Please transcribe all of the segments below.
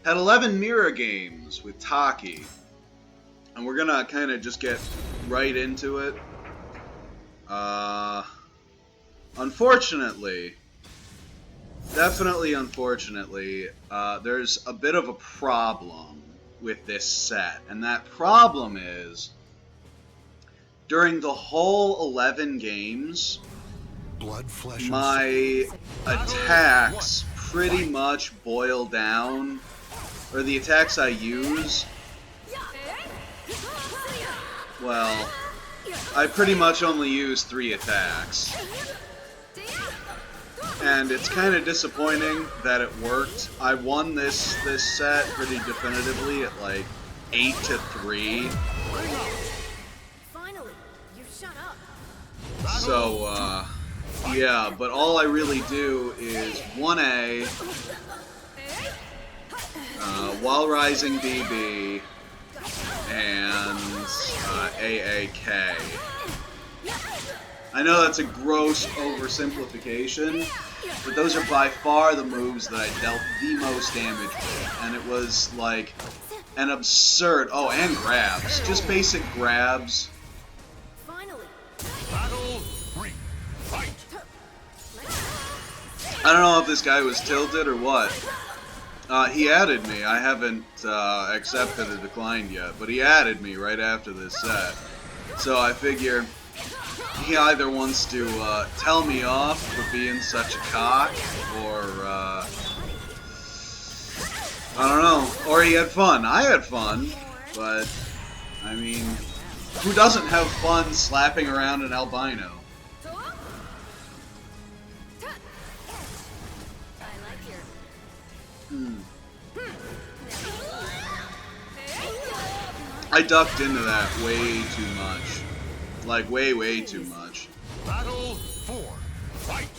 had 11 mirror games with Taki. And we're gonna kind of just get right into it. Unfortunately, definitely unfortunately, there's a bit of a problem with this set. And that problem is, during the whole 11 games, my attacks pretty much boil down, or the attacks I use, well, I pretty much only use 3 attacks. And it's kind of disappointing that it worked. I won this set pretty definitively at like 8-3. Finally, you shut up. So, yeah, but all I really do is 1A, while rising BB, and AAK. I know that's a gross oversimplification, but those are by far the moves that I dealt the most damage with, and it was like an absurd, oh, and grabs, just basic grabs. I don't know if this guy was tilted or what. He added me. I haven't accepted or declined yet, but he added me right after this set. So I figure he either wants to tell me off for being such a cock, or I don't know, or he had fun. I had fun, but I mean, who doesn't have fun slapping around an albino? I ducked into that way too much. Like, way too much. Battle 4. Fight!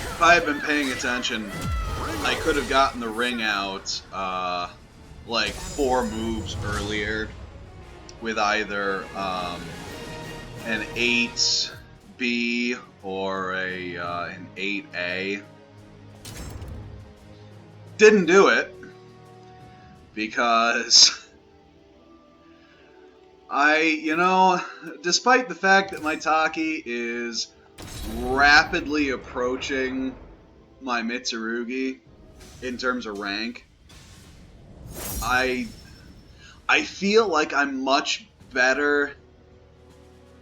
If I had been paying attention, I could have gotten the ring out like 4 moves earlier with either an 8B or an 8A. Didn't do it because despite the fact that my Taki is rapidly approaching my Mitsurugi in terms of rank, I feel like I'm much better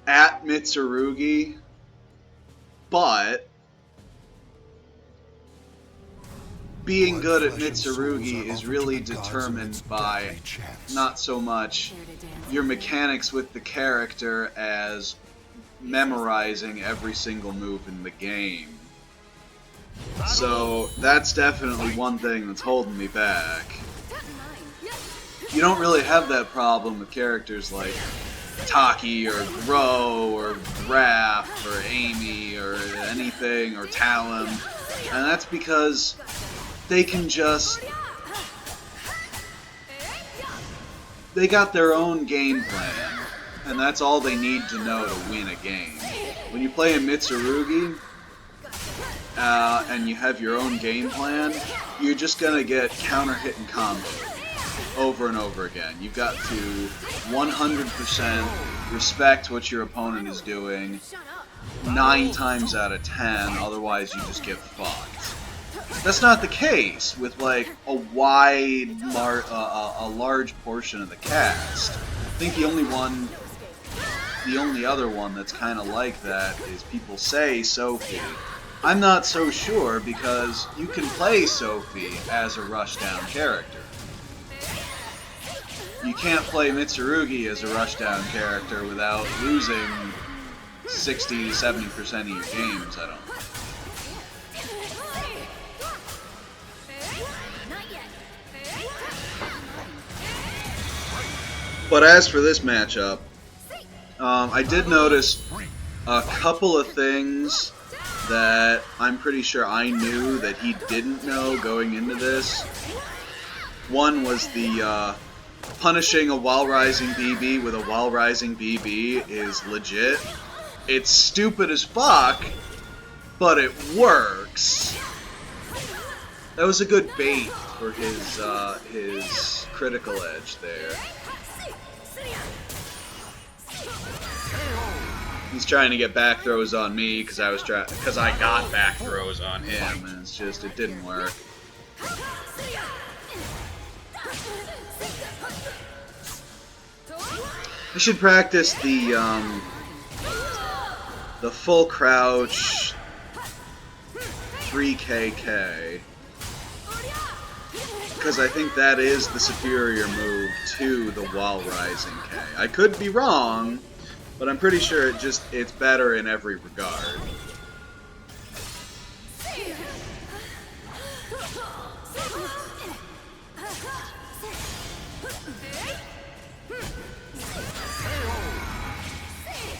at Mitsurugi, but being good at Mitsurugi is really determined by not so much your mechanics with the character as memorizing every single move in the game. So that's definitely one thing that's holding me back. You don't really have that problem with characters like Taki or Gro or Raph or Amy or anything, or Talon, and that's because they can just... they got their own game plan. And that's all they need to know to win a game. When you play a Mitsurugi, and you have your own game plan, you're just gonna get counter-hit and combo over and over again. You've got to 100% respect what your opponent is doing 9 times out of 10, otherwise you just get fucked. That's not the case with like a large portion of the cast. I think the only other one that's kind of like that is, people say, Sophie. I'm not so sure, because you can play Sophie as a rushdown character. You can't play Mitsurugi as a rushdown character without losing 60-70% of your games, I don't think. But as for this matchup, I did notice a couple of things that I'm pretty sure I knew that he didn't know going into this. One was the punishing a while rising BB with a while rising BB is legit. It's stupid as fuck, but it works. That was a good bait for his critical edge there. He's trying to get back throws on me because I got back throws on him, and it's just it didn't work. I should practice the full crouch 3KK, because I think that is the superior move to the while rising K. I could be wrong, but I'm pretty sure it's better in every regard.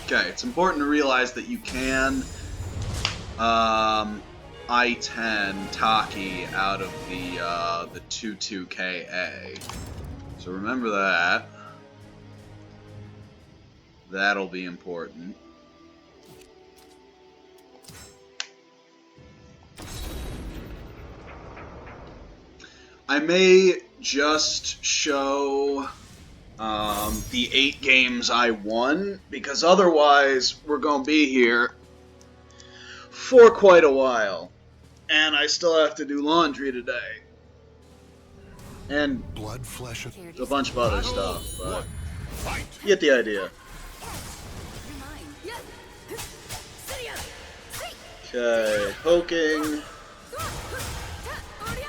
Okay, it's important to realize that you can I-10 Taki out of the 22KA. So remember that. That'll be important. I may just show the 8 games I won, because otherwise we're going to be here for quite a while. And I still have to do laundry today. And Blood, flesh, a bunch of other stuff, but you get the idea. Okay, poking.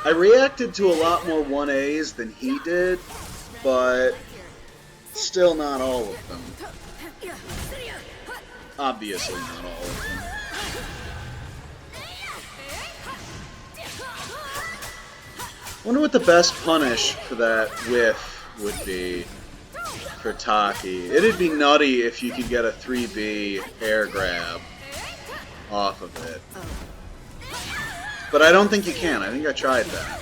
I reacted to a lot more 1As than he did, but still not all of them. Obviously not all of them. Wonder what the best punish for that whiff would be for Taki. It'd be nutty if you could get a 3B air grab off of it. But I don't think you can. I think I tried that.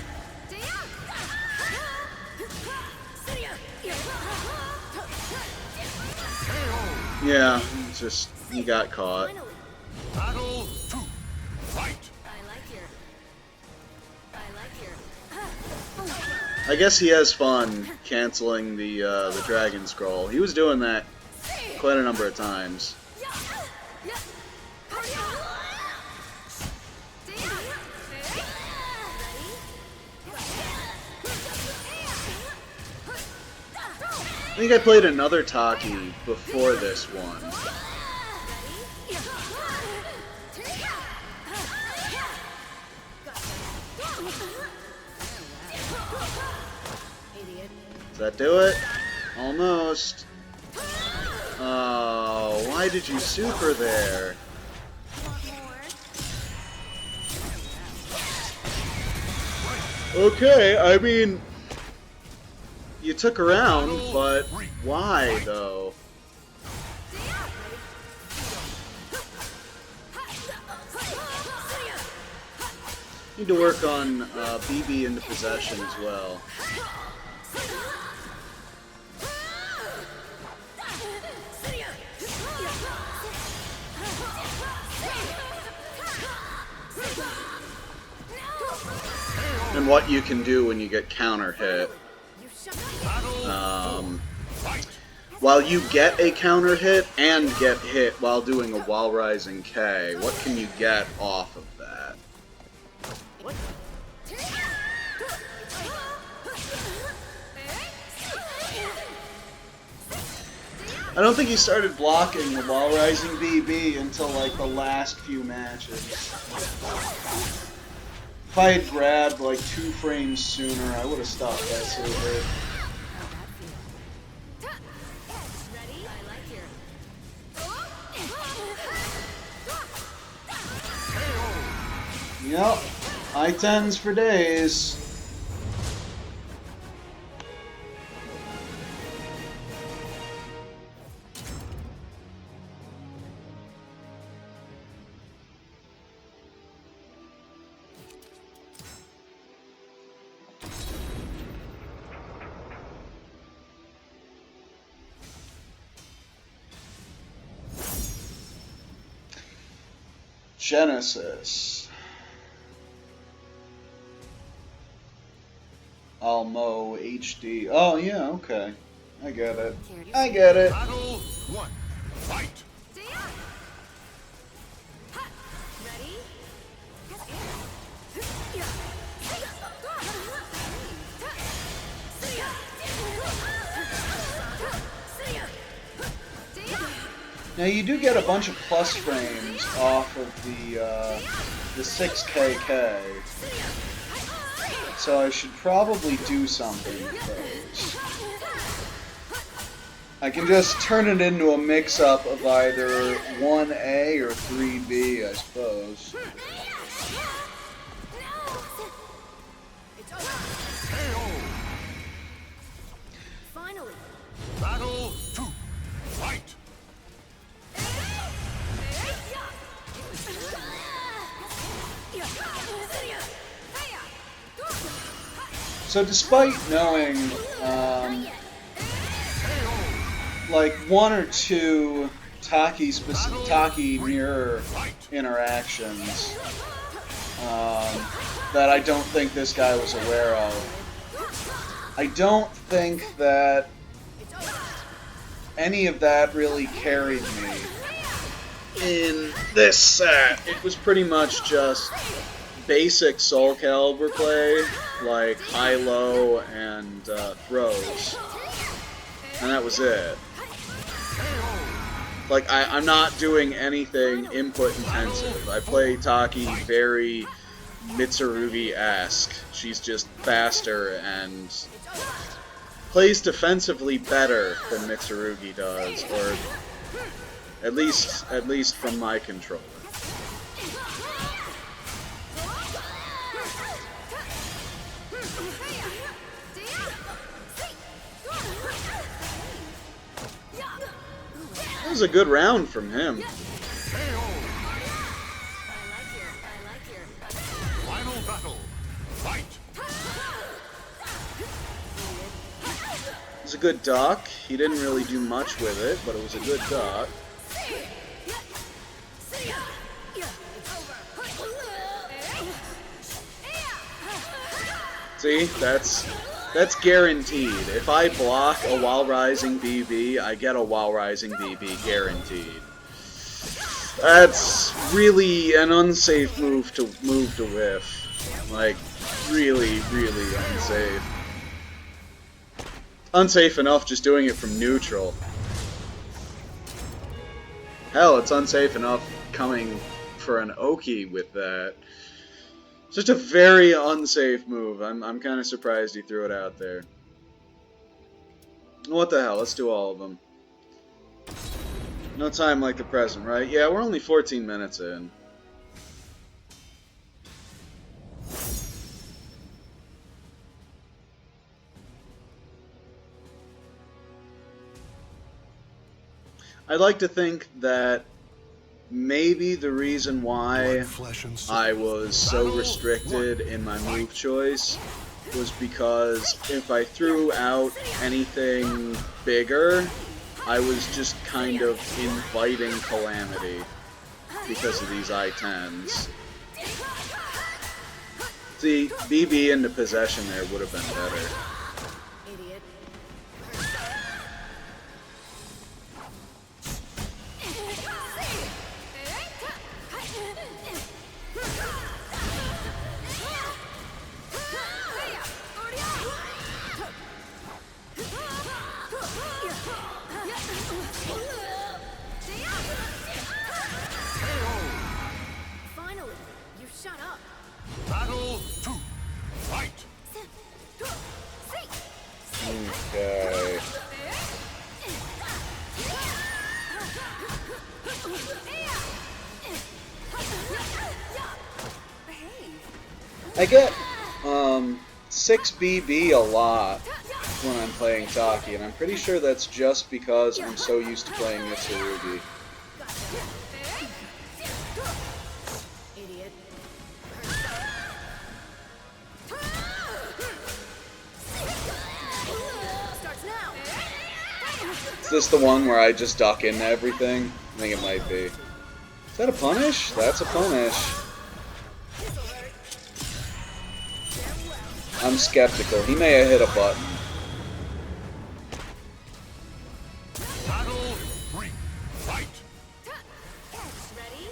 Yeah, it's just you got caught. Battle 2. Fight. I guess he has fun canceling the Dragon Scroll. He was doing that quite a number of times. I think I played another Taki before this one. Does that do it? Almost. Oh, why did you super there? Okay, I mean, you took a round, but why, though? Need to work on BB into possession as well. And what you can do when you get counter hit. While you get a counter hit and get hit while doing a while rising K, what can you get off of that? I don't think he started blocking the while rising BB until like the last few matches. If I had grabbed like 2 frames sooner, I would have stopped that super. Yep, I-10s for days. Genesis. Almmohd HD. Oh yeah, okay. I get it. I get it. Battle 1. Fight. Ready? Now you do get a bunch of plus frames off of the 6KK, so I should probably do something with those. I can just turn it into a mix-up of either 1A or 3B, I suppose. Finally. Battle 2. Fight. So despite knowing, like, one or two Taki mirror interactions that I don't think this guy was aware of, I don't think that any of that really carried me in this set. It was pretty much just basic Soul Calibur play, like high-low and throws, and that was it. Like, I'm not doing anything input intensive. I play Taki very Mitsurugi-esque. She's just faster and plays defensively better than Mitsurugi does, or at least from my controller. That was a good round from him. Final battle. Fight. It was a good duck. He didn't really do much with it, but it was a good duck. See, that's guaranteed. If I block a while rising BB, I get a while rising BB guaranteed. That's really an unsafe move to whiff. Like, really, really unsafe. Unsafe enough just doing it from neutral. Hell, it's unsafe enough coming for an Oki with that. Just a very unsafe move. I'm kind of surprised he threw it out there. What the hell? Let's do all of them. No time like the present, right? Yeah, we're only 14 minutes in. I'd like to think that maybe the reason why I was so restricted in my move choice was because if I threw out anything bigger, I was just kind of inviting calamity because of these I-10s. See, BB into possession there would have been better. Finally, you shut up. Battle 2. Fight. Okay. I get 6BB a lot when I'm playing Taki, and I'm pretty sure that's just because I'm so used to playing Mitsurugi. Idiot. Starts now. Is this the one where I just duck into everything? I think it might be. Is that a punish? That's a punish. I'm skeptical. He may have hit a button. Battle 3. Fight. Ready?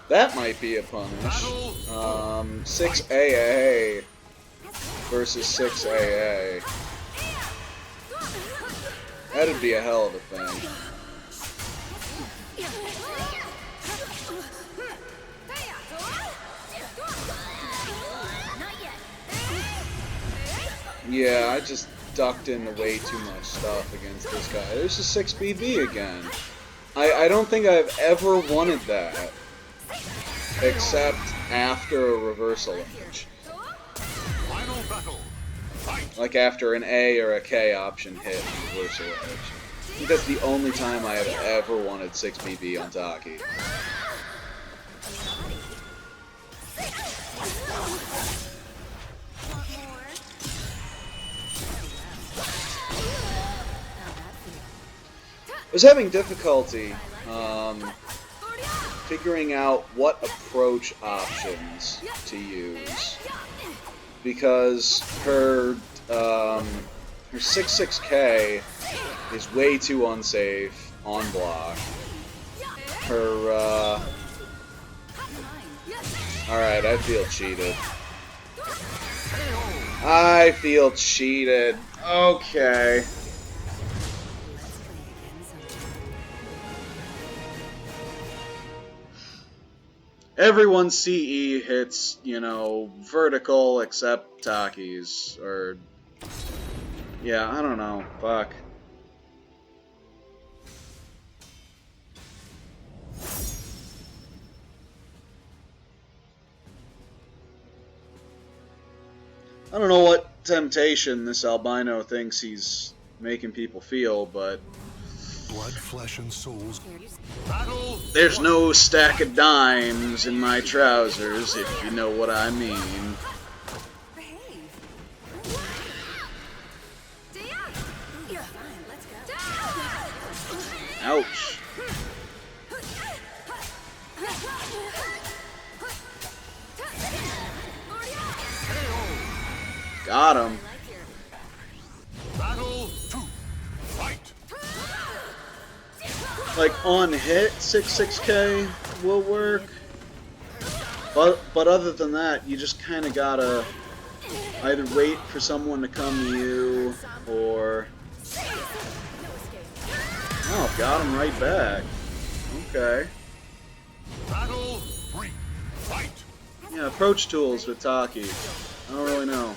That might be a punish. 6 AA versus 6 AA. That'd be a hell of a thing. Yeah, I just ducked into way too much stuff against this guy. There's a 6 BB again. I don't think I've ever wanted that. Except after a reversal image. Final battle. Fight. Like after an A or a K option hit reversal edge. I think that's the only time I have ever wanted 6 BB on Taki. I was having difficulty figuring out what approach options to use because her 6-6K is way too unsafe on block. Her alright, I feel cheated. I feel cheated. Okay. Everyone's CE hits, you know, vertical except Taki's, or... Yeah, I don't know. Fuck. I don't know what temptation this albino thinks he's making people feel, but... Blood, flesh, and souls. Battle. There's no stack of dimes in my trousers, if you know what I mean. Ouch. Got him. Battle 2. Fight. Like on hit, 6-6K will work. But other than that, you just kind of gotta either wait for someone to come to you, or... Oh, got him right back. Okay. Battle 3. Fight. Yeah, approach tools with Taki. I don't really know.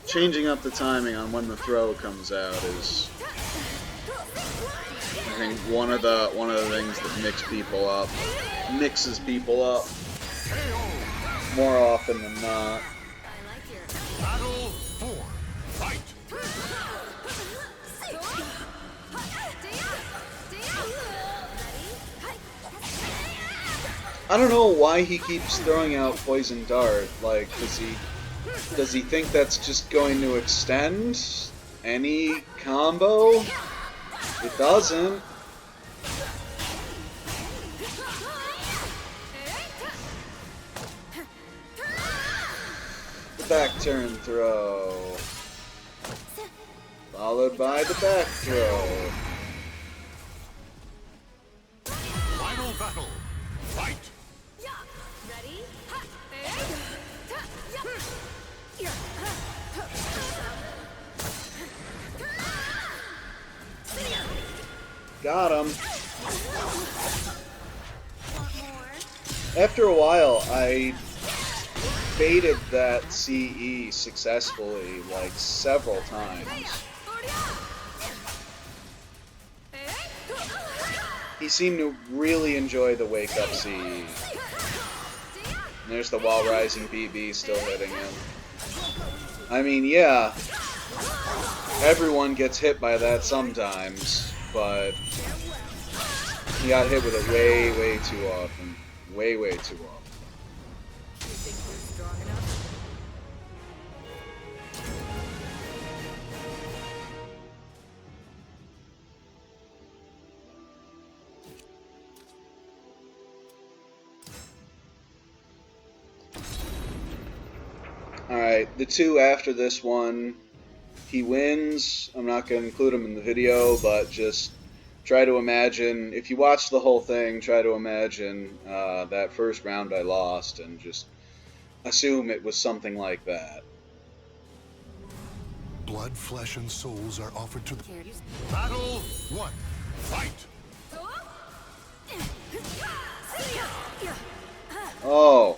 Changing up the timing on when the throw comes out is, I think, one of the things that mixes people up more often than not. Battle 4. Fight. I don't know why he keeps throwing out Poison Dart. Like, does he think that's just going to extend any combo? It doesn't. The back turn throw. Followed by the back throw. Final battle. Fight. Ready? Got him. Want more? After a while, I baited that CE successfully, like, several times. He seemed to really enjoy the wake-up CE. And there's the wall rising BB still hitting him. I mean, yeah, everyone gets hit by that sometimes, but he got hit with it way, way too often. Way, way too often. You think we're strong enough? Alright, the two after this one, he wins. I'm not going to include him in the video, but just try to imagine, if you watch the whole thing, try to imagine that first round I lost, and just assume it was something like that. Blood, flesh, and souls are offered to the... Battle 1. Fight! Oh.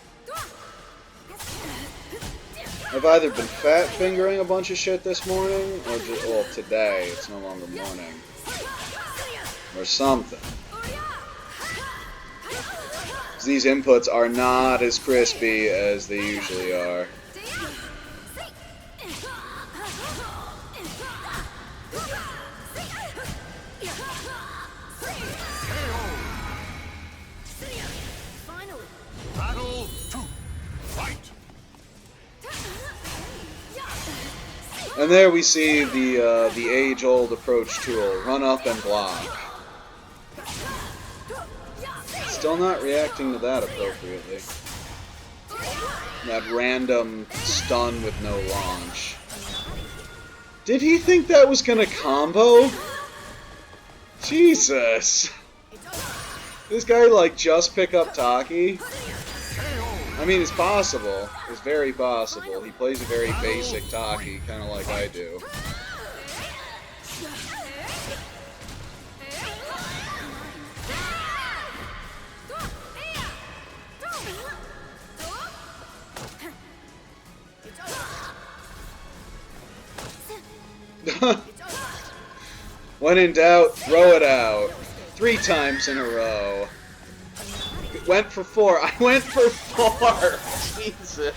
I've either been fat fingering a bunch of shit this morning, or just, well, today, it's no longer morning, or something. 'Cause these inputs are not as crispy as they usually are. Finally. Battle 2. Fight! And there we see the age-old approach tool, run up and block. Still not reacting to that appropriately. That random stun with no launch. Did he think that was gonna combo? Jesus! This guy, like, just pick up Taki? I mean, it's possible. It's very possible. He plays a very basic Taki, kind of like I do. When in doubt, throw it out. 3 times in a row. It went for 4. I went for 4! Jesus.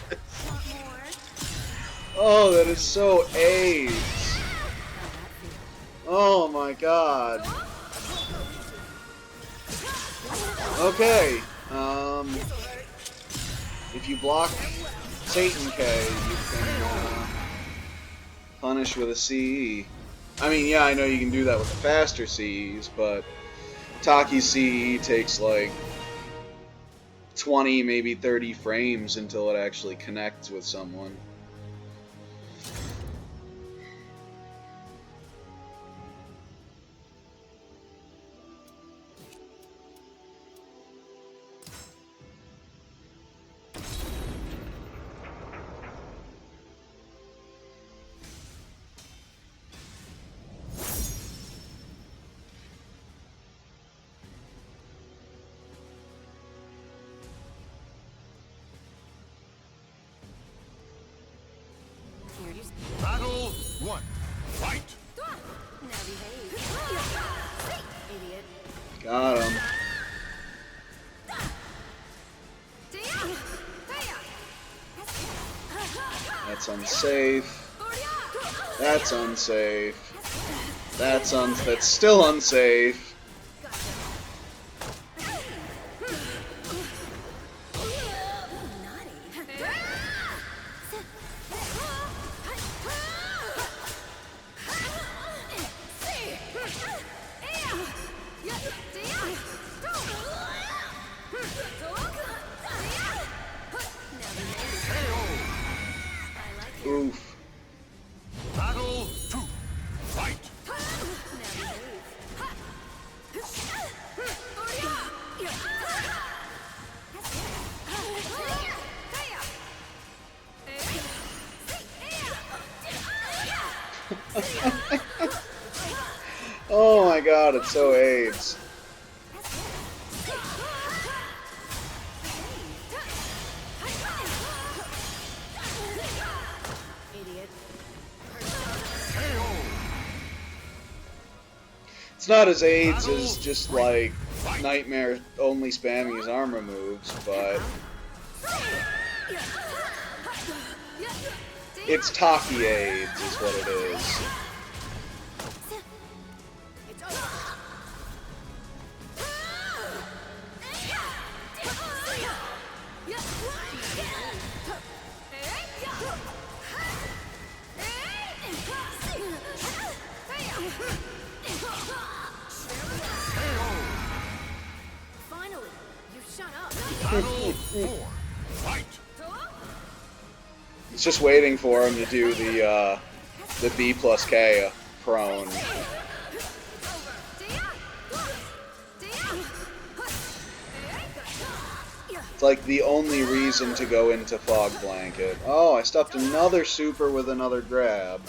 Oh, that is so AIDS. Oh my god. Okay. If you block Satan K, you can punish with a CE. I mean, yeah, I know you can do that with the faster CEs, but Taki's CE takes like 20, maybe 30 frames until it actually connects with someone. Battle 1. Fight! Now behave. Idiot. Got him. That's unsafe. That's unsafe. That's still unsafe. Oof. Battle 2. Fight! Oh my god, it's so AIDS. Idiot. It's not as AIDS as just like Nightmare only spamming his armor moves, but it's Taki AIDS is what it is. It's over. Finally, you shut up. Battle 4. Fight. It's just waiting for him to do the B plus K prone. It's like the only reason to go into Fog Blanket. Oh, I stuffed another super with another grab.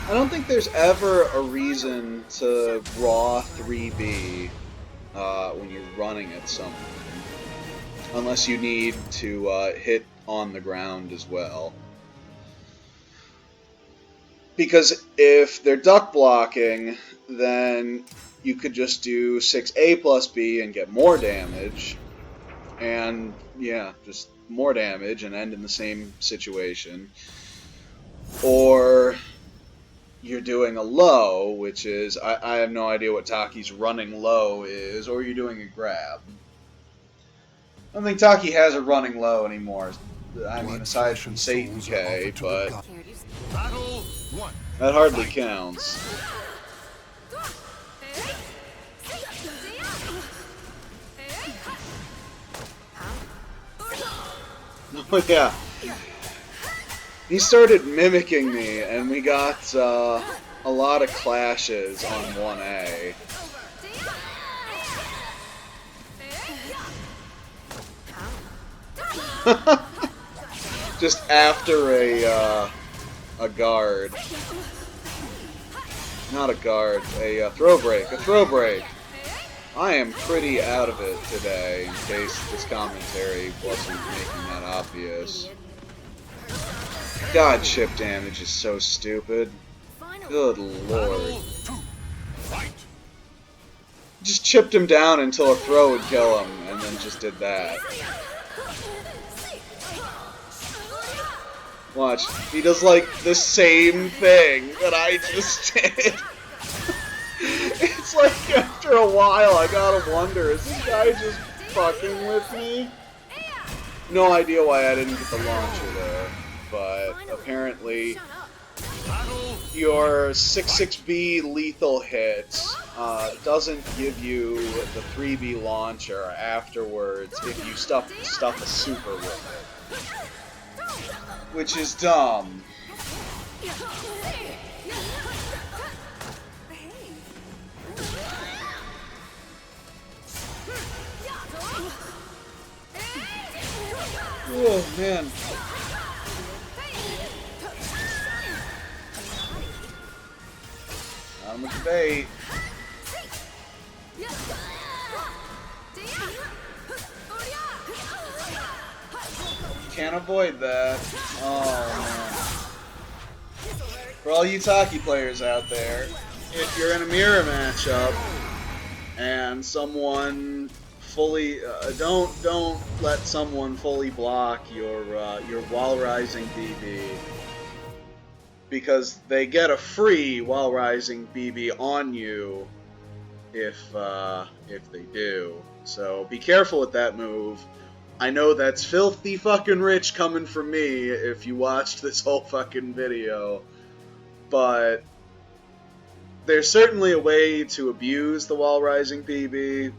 I don't think there's ever a reason to raw 3B when you're running at someone, unless you need to hit on the ground as well. Because if they're duck blocking, then you could just do 6A plus B and get more damage, and yeah, just more damage and end in the same situation. Or you're doing a low, which is, I have no idea what Taki's running low is, or you're doing a grab. I don't think Taki has a running low anymore. I mean, aside from Satan K, but Battle 1. that hardly counts. Oh yeah. He started mimicking me, and we got a lot of clashes on 1A. Just after a guard. Not a guard, a throw break. A throw break. I am pretty out of it today, in case this commentary wasn't making that obvious. God, chip damage is so stupid. Good lord. Just chipped him down until a throw would kill him, and then just did that. Watch, he does like the same thing that I just did. It's like after a while I gotta wonder, is this guy just fucking with me? No idea why I didn't get the launcher there, but apparently your 6-6B lethal hit doesn't give you the 3B launcher afterwards if you stuff a super with it. Which is dumb. Oh man. Not much bait. Can't avoid that. Oh man. For all you Taki players out there, if you're in a mirror matchup and someone fully don't let someone fully block your wall rising BB, because they get a free wall rising BB on you if they do. So be careful with that move. I know that's filthy fucking rich coming from me if you watched this whole fucking video, but there's certainly a way to abuse the wall rising BB,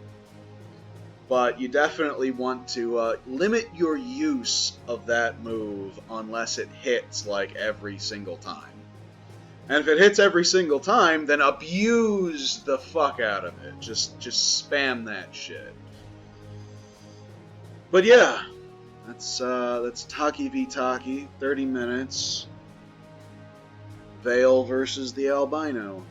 but you definitely want to limit your use of that move unless it hits like every single time. And if it hits every single time, then abuse the fuck out of it. Just spam that shit. But yeah, That's Taki v Taki, 30 minutes. Vale versus the albino.